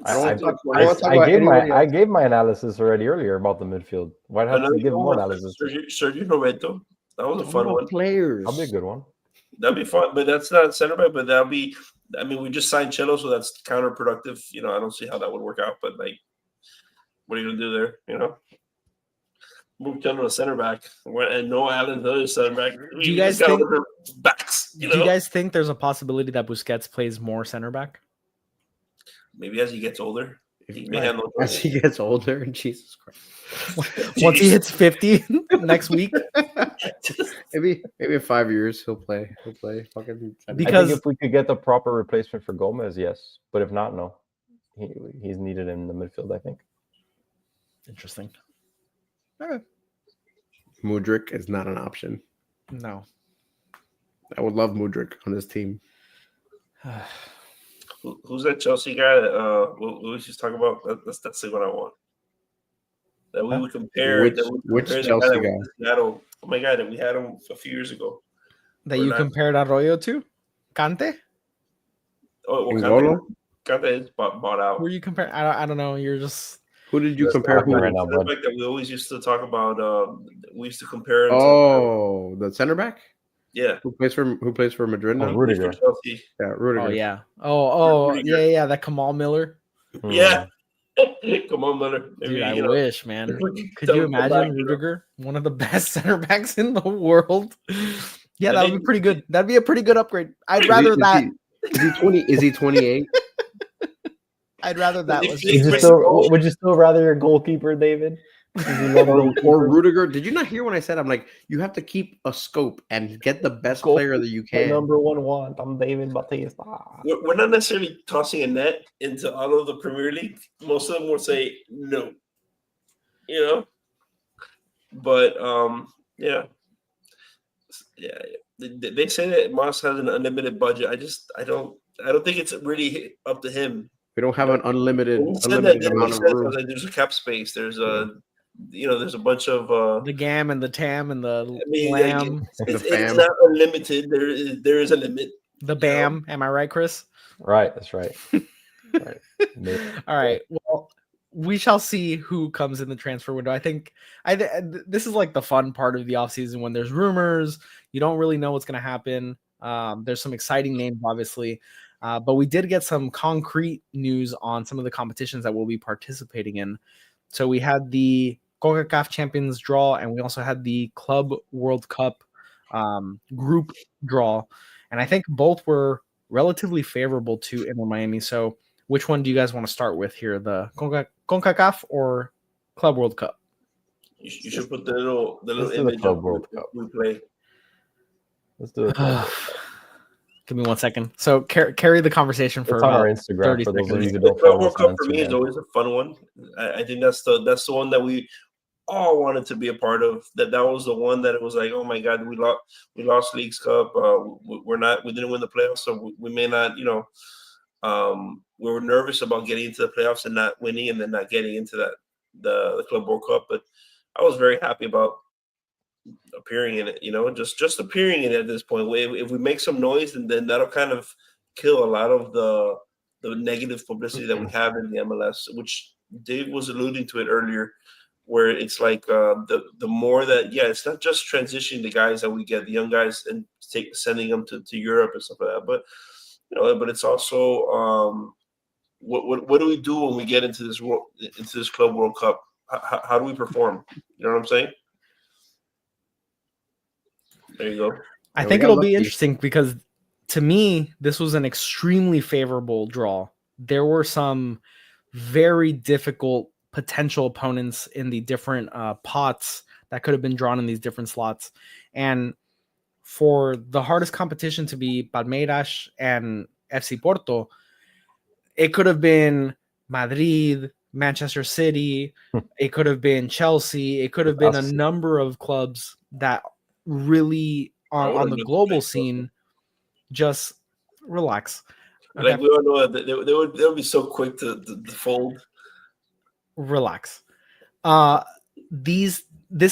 I gave my analysis already earlier about the midfield. Why'd I have to another give good more one, analysis? Sergio Roberto. That was a fun one. Players. That'll be a good one. That'd be fun, but that's not center back. But that'll be. I mean, we just signed Cello, so that's counterproductive. You know, I don't see how that would work out. But like, what are you gonna do there? You know, move Cello to center back, and no Allen the other center back. Do you guys think? Backs? You know? Do you guys think there's a possibility that Busquets plays more center back? Maybe as he gets older, he may have no As he gets older, Jesus Christ. Once he hits 50 next week, maybe in 5 years he'll play. Fucking Because- I think if we could get the proper replacement for Gomez, yes. But if not, no. He's needed in the midfield, I think. interesting. Mudryk is not an option. No. I would love Mudryk on this team. Who's that Chelsea guy that we was just talking about? That's the one I want. That we would compare. Which the Chelsea that guy? was in Seattle. Oh my god, that we had him a few years ago. That Or you not. compared Arroyo to? Kante? Oh, well, N'Golo? Kante is bought out. Who are you comparing? I don't know. You're just Who did you That's compare? not Who? right now, bud. Like that we always used to talk about. We used to compare him. Oh, the center back Yeah. who plays for Madrid now. Rudiger. Chelsea. Yeah, Rudiger. oh yeah. Oh Rudiger. yeah. That Kamal Miller. Yeah. Come on, Miller. Dude, I you know, wish, man. Could tell you him to come imagine back, you know? Rudiger, one of the best center backs in the world? Yeah, And that would then- be pretty good. That'd be a pretty good upgrade. I'd Is he- rather is that. Is he 20? Is he 28? I'd rather that If was. he- Would you still rather your goalkeeper, David? Would you love or goalkeepers? Rudiger? Did you not hear when I said I'm like you have to keep a scope and get the best Goal- player that you My can? number one want. I'm David Batista. We're not necessarily tossing a net into all of the Premier League. Most of them will say no. You know? But yeah. They say that Moss has an unlimited budget. I don't think it's really up to him. We don't have an unlimited When he said that, amount of room. there's a cap space. There's there's a bunch of The Gam and the Tam and the I mean, like, Lamb, it's fam. not unlimited. There is a limit. the Bam. Am I right, Chris? Right, that's right. Right. All right. Well, we shall see who comes in the transfer window. I think this is like the fun part of the offseason when there's rumors. You don't really know what's going to happen. There's some exciting names, obviously. But we did get some concrete news on some of the competitions that we'll be participating in. So we had the CONCACAF Champions draw, and we also had the Club World Cup group draw. And I think both were relatively favorable to Inter Miami. So which one do you guys want to start with here? The CONCACAF or Club World Cup? You should put the little image of World Cup we play. Let's do it. Give me 1 second. So carry the conversation for it's on our Instagram for those of you who don't follow us. World Cup for me is always a fun one. I think that's the one that we all wanted to be a part of. That was the one that it was like, oh my God, we lost Leagues Cup. We didn't win the playoffs, so we may not. We were nervous about getting into the playoffs and not winning, and then not getting into the Club World Cup. But I was very happy about appearing in it, just appearing in it at this point. If we make some noise, and then that'll kind of kill a lot of the negative publicity that we have in the MLS, which Dave was alluding to it earlier, where it's like the more that, it's not just transitioning the guys that we get, the young guys, and sending them to Europe and stuff like that, but but it's also what do we do when we get into this Club World Cup? How do we perform? You know what I'm saying? There you go. I think it'll be interesting because to me, this was an extremely favorable draw. There were some very difficult potential opponents in the different pots that could have been drawn in these different slots. And for the hardest competition to be Palmeiras and FC Porto, it could have been Madrid, Manchester City, it could have been Chelsea, it could have been a number of clubs that really on the global scene just relax. Okay. Like we all know that they would be so quick to fold. Relax. This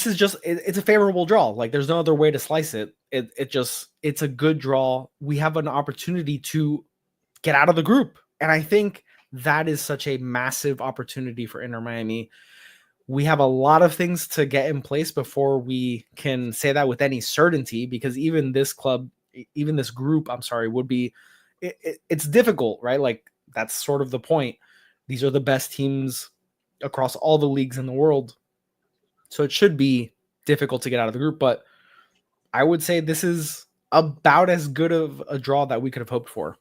is just it's a favorable draw. Like there's no other way to slice it. It's a good draw. We have an opportunity to get out of the group, and I think that is such a massive opportunity for Inter Miami. We have a lot of things to get in place before we can say that with any certainty, because even this group, would be, it's difficult, right? Like that's sort of the point. These are the best teams across all the leagues in the world. So it should be difficult to get out of the group, but I would say this is about as good of a draw that we could have hoped for.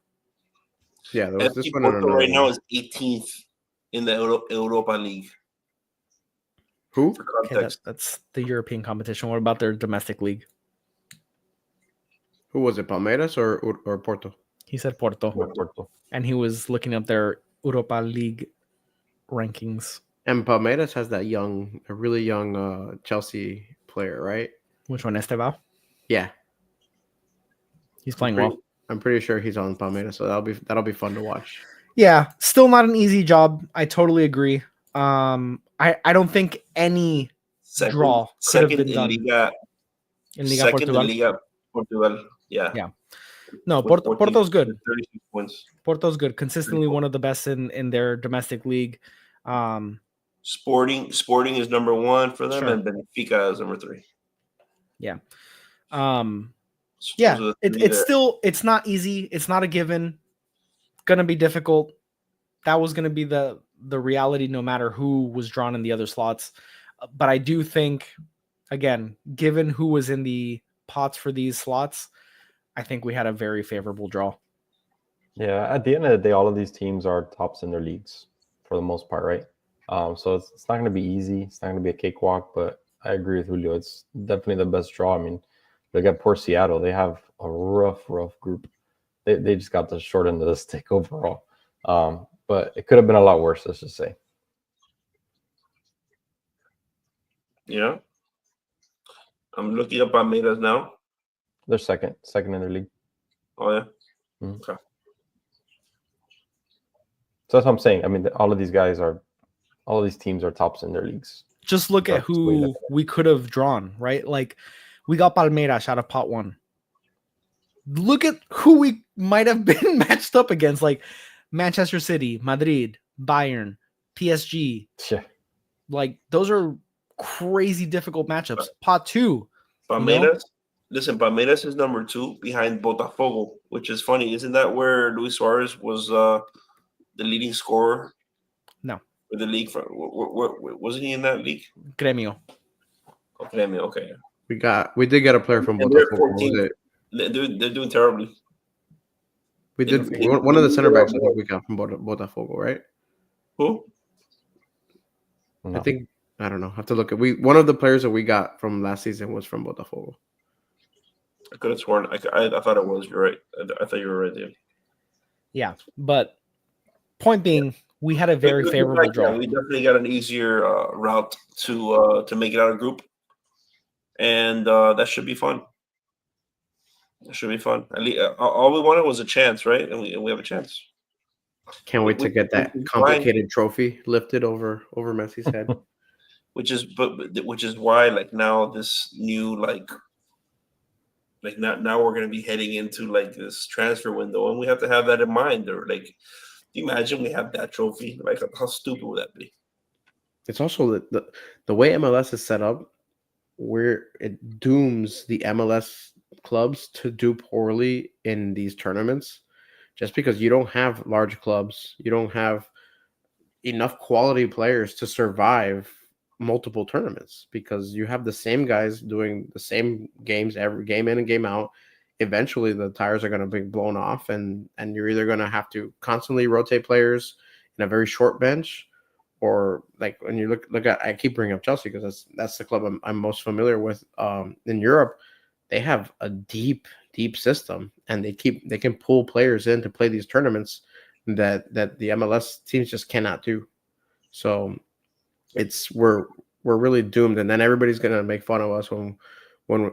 Yeah, there was this one right now is 18th in the Europa League. Who? Okay, that's the European competition. What about their domestic league? Who was it, Palmeiras or Porto? He said Porto. And he was looking up their Europa League rankings. And Palmeiras has a really young Chelsea player, right? Which one, Estevao? Yeah. He's playing well. I'm pretty sure he's on Palmeiras, so that'll be fun to watch. Yeah, still not an easy job. I totally agree. I don't think any draw could have been done. In Liga Portugal. Yeah. No, Porto's good. 36 points. Porto's good. Consistently one of the best in their domestic league. Sporting is number 1 for them, and Benfica is number 3. Yeah. It's not easy. It's not a given. Gonna be difficult. That was gonna be the reality no matter who was drawn in the other slots. But I do think, again, given who was in the pots for these slots, I think we had a very favorable draw. Yeah, at the end of the day, all of these teams are tops in their leagues for the most part, right? So it's not going to be easy. It's not going to be a cakewalk, but I agree with Julio. It's definitely the best draw. I mean, look at poor Seattle. They have a rough group. They just got the short end of the stick overall. But it could have been a lot worse, let's just say. Yeah. I'm looking up Palmeiras now. They're second in their league. Oh, yeah? Mm-hmm. Okay. So that's what I'm saying. I mean, all of these teams are tops in their leagues. Just look at who we could have drawn, right? Like, we got Palmeiras out of pot 1. Look at who we might have been matched up against, like Manchester City, Madrid, Bayern, PSG. Yeah. Like, those are crazy difficult matchups. Pot 2. Palmeiras? Listen, Palmeiras is number 2 behind Botafogo, which is funny. Isn't that where Luis Suarez was the leading scorer? No. with the league from. Wasn't he in that league? Gremio. Okay, okay. We did get a player from And they're Botafogo. 14th. They're doing terribly. We did one of the center backs. I think we got from Botafogo, right? Who? No. I think I don't know. I have to look at one of the players that we got from last season was from Botafogo. I could have sworn. I thought it was. You're right. I thought you were right there. Yeah, but point being, we had a very favorable draw. Yeah, we definitely got an easier route to make it out of group, and that should be fun. It should be fun. At least, all we wanted was a chance, right? And we have a chance. Can't wait to get that complicated trophy lifted over Messi's head. Which is why like now this new like now we're going to be heading into like this transfer window, and we have to have that in mind. Or like, can you imagine we have that trophy? Like, how stupid would that be? It's also the way MLS is set up, where it dooms the MLS clubs to do poorly in these tournaments, just because you don't have large clubs, you don't have enough quality players to survive multiple tournaments, because you have the same guys doing the same games every game in and game out. Eventually the tires are going to be blown off, and you're either going to have to constantly rotate players in a very short bench, or like when you look at, I keep bringing up Chelsea because that's the club I'm most familiar with in Europe. They have a deep system, and they can pull players in to play these tournaments that the MLS teams just cannot do. So we're really doomed, and then everybody's gonna make fun of us when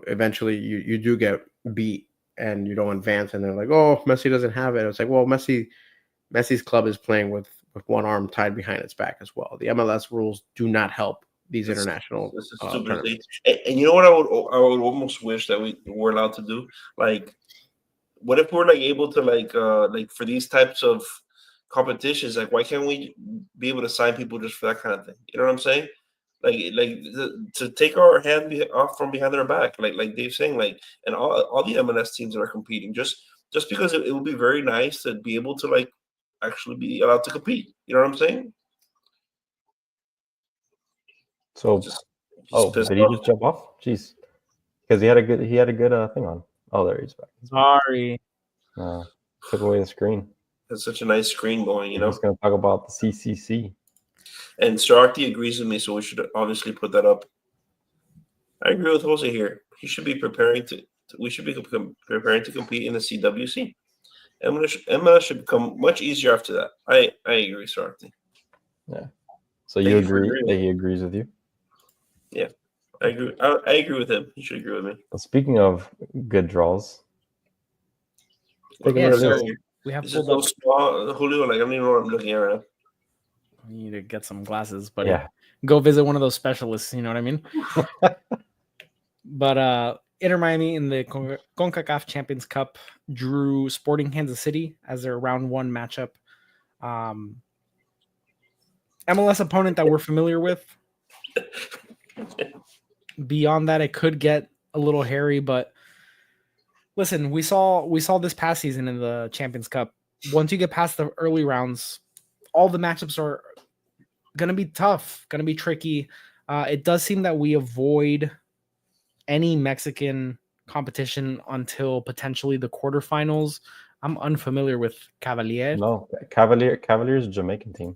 eventually you do get beat and you don't advance, and they're like, oh, Messi doesn't have it. It's like, well, Messi's club is playing with one arm tied behind its back as well. The MLS rules do not help these international tournaments. And you know what I would almost wish that we were allowed to do? Like, what if we're like able to like for these types of competitions, like why can't we be able to sign people just for that kind of thing? You know what I'm saying? To take our hand off from behind their back, like Dave's saying, like, and all the MLS teams that are competing, just because it would be very nice to be able to like actually be allowed to compete. You know what I'm saying? So, did he just jump off? Jeez, because he had a good thing on. Oh, there he's back. Sorry, took away the screen. That's such a nice screen going. You know, just going to talk about the CCC. And Sarti agrees with me, so we should obviously put that up. I agree with Jose here. He should be preparing to. We should be preparing to compete in the CWC. MLS should become much easier after that. I agree, Sarti. Yeah. So you agree that he agrees with you? Yeah, I agree. I agree with him. He should agree with me. Well, speaking of good draws, so we have pulled up small, Julio. Like I don't even know what I'm looking at right now. You need to get some glasses, but yeah, go visit one of those specialists. You know what I mean? But Inter Miami in the CONCACAF Champions Cup drew Sporting Kansas City as their round 1 matchup. MLS opponent that we're familiar with. Beyond that, it could get a little hairy, but listen, we saw this past season in the Champions Cup. Once you get past the early rounds, all the matchups are going to be tough, going to be tricky. It does seem that we avoid any Mexican competition until potentially the quarterfinals. I'm unfamiliar with Cavalier. No, Cavalier is a Jamaican team.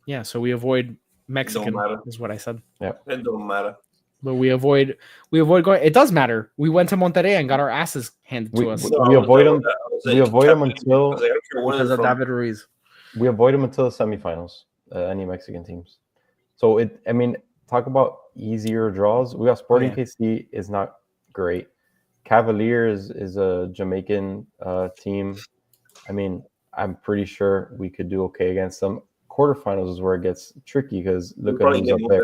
Yeah, so we avoid Mexican is what I said. Yeah, it don't matter. But we avoid going. It does matter. We went to Monterrey and got our asses handed to us. We avoid them. We avoid them until because of David Ruiz. We avoid them until the semifinals. Any Mexican teams. So talk about easier draws. We got Sporting KC is not great. Cavaliers is a Jamaican team. I'm pretty sure we could do okay against them. Quarterfinals is where it gets tricky because look at who's up there.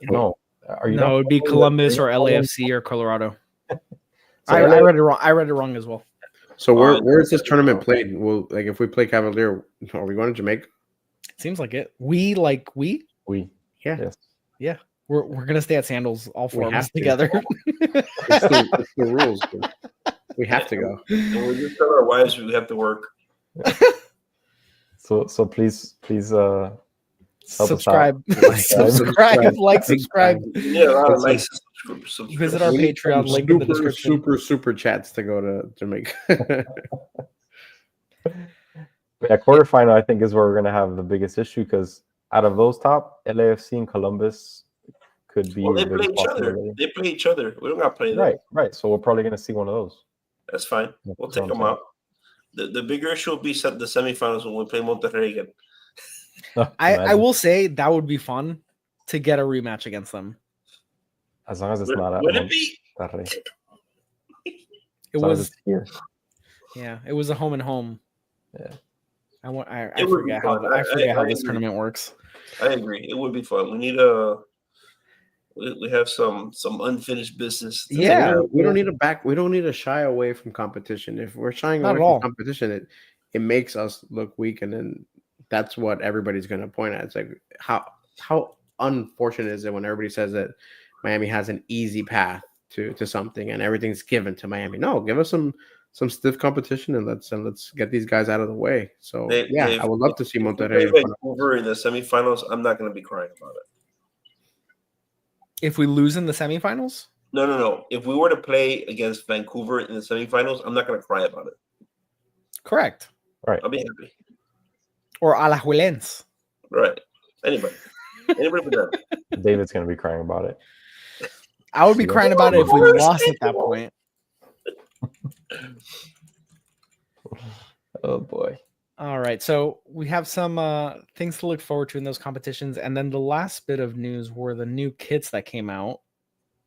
No, are you? No, it would be Columbus or LAFC or Colorado. I read it wrong. I read it wrong as well. So where is this tournament played? Well, like if we play Cavalier, are we going to Jamaica? Seems like it. We. Yeah. Yes. Yeah. We're gonna stay at Sandals, all 4 of us together. It's the rules. Dude. We have to go. And we just tell our wives we have to work. So please help subscribe, us out. subscribe. Yeah, a lot of likes. Subscribe. Visit our Patreon link in the description. Super chats to go to Jamaica. Yeah, quarterfinal I think is where we're gonna have the biggest issue because out of those top, LAFC and Columbus could be. Well, they a big play each other. possibility. They play each other. We don't got to play them. Right. So we're probably gonna see one of those. That's fine. We'll That's take what I'm them out. The bigger issue will be the semifinals when we play Monterrey again. I will say that would be fun to get a rematch against them. As long as it's not Would it be? Monterrey. It As long as was it's here. Yeah, it was a home and home. Yeah. I It would forget be how fun. I forget how I this agree. tournament works. I agree. It would be fun. We need we have some unfinished business. Yeah. we don't need we don't need to shy away from competition. If we're shying Not away at all. from competition, it makes us look weak, and then that's what everybody's going to point at. It's like how unfortunate is it when everybody says that Miami has an easy path to something and everything's given to Miami. No, give us some stiff competition and let's get these guys out of the way. So I would love to see Monterrey. If we play Vancouver in the semifinals, I'm not going to be crying about it. If we lose in the semifinals? No. If we were to play against Vancouver in the semifinals, I'm not going to cry about it. Correct. Right. I'll be happy. Or Alajuelense. Right. Anybody but them. David's gonna be crying about it. I would be crying about it if we lost at that point. Oh boy. All right. So we have some things to look forward to in those competitions. And then the last bit of news were the new kits that came out.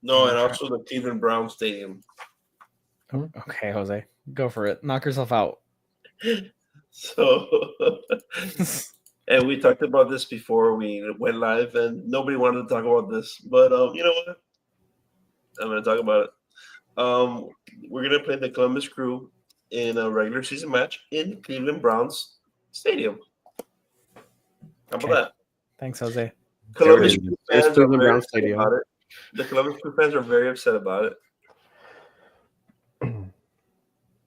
No, and also the Cleveland Brown Stadium. Okay, Jose. Go for it. Knock yourself out. So, and we talked about this before we went live, and nobody wanted to talk about this. But you know what? I'm going to talk about it. We're going to play the Columbus Crew in a regular season match in Cleveland Browns Stadium. How about that? Thanks, Jose. Columbus Crew fans are Cleveland very Browns upset Stadium. about it. The Columbus Crew fans are very upset about it.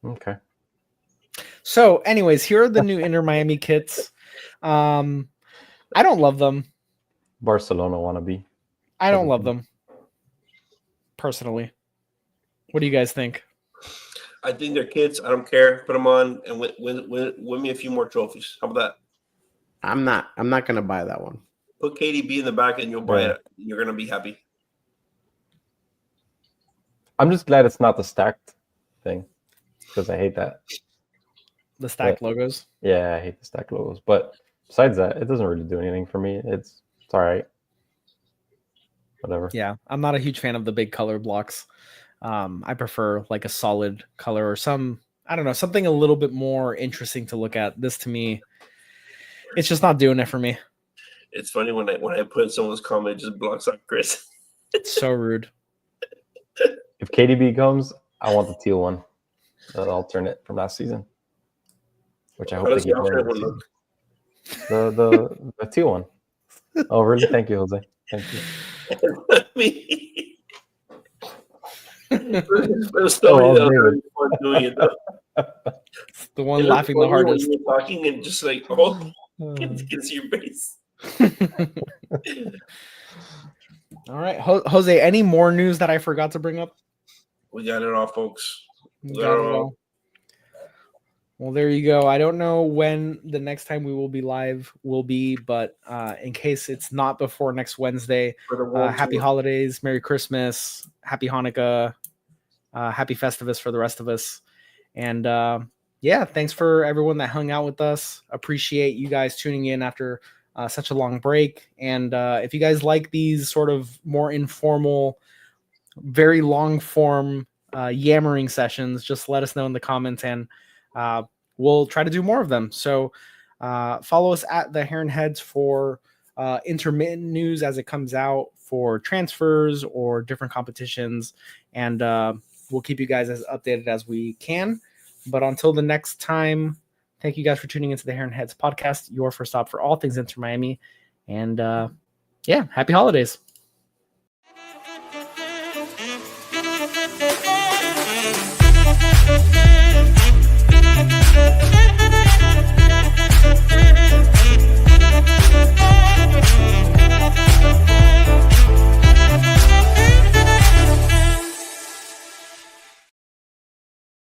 Okay. So, anyways, here are the new Inter Miami kits. I don't love them. Barcelona wannabe. I don't love them. Personally. What do you guys think? I think they're kids. I don't care. Put them on and win me a few more trophies. How about that? I'm not gonna buy that one. Put KDB in the back and you'll buy it. You're gonna be happy. I'm just glad it's not the stacked thing because I hate that. The stacked logos? Yeah, I hate the stacked logos. But besides that, it doesn't really do anything for me. It's all right. Whatever. Yeah, I'm not a huge fan of the big color blocks. I prefer like a solid color or something a little bit more interesting to look at. This to me, it's just not doing it for me. It's funny when I put someone's comment, it just blocks out Chris. It's so rude. If KDB comes, I want the teal one, the alternate from last season, which I hope they get more. The teal one. Oh, really? Thank you, Jose. Thank you. There's somebody that really fun doing it. It's the one laughing the hardest. When you're talking and just like, can see your face. All right, Jose. Any more news that I forgot to bring up? We got it all, folks. Got it all. Well, there you go. I don't know when the next time we will be live will be, but in case it's not before next Wednesday, happy holidays, Merry Christmas, Happy Hanukkah, Happy Festivus for the rest of us. And thanks for everyone that hung out with us. Appreciate you guys tuning in after such a long break. And if you guys like these sort of more informal, very long form yammering sessions, just let us know in the comments and we'll try to do more of them. So follow us at the Heron Heads for intermittent news as it comes out for transfers or different competitions. And we'll keep you guys as updated as we can. But until the next time, thank you guys for tuning into the Heron Heads podcast, your first stop for all things Inter Miami. And happy holidays. We'll be right back.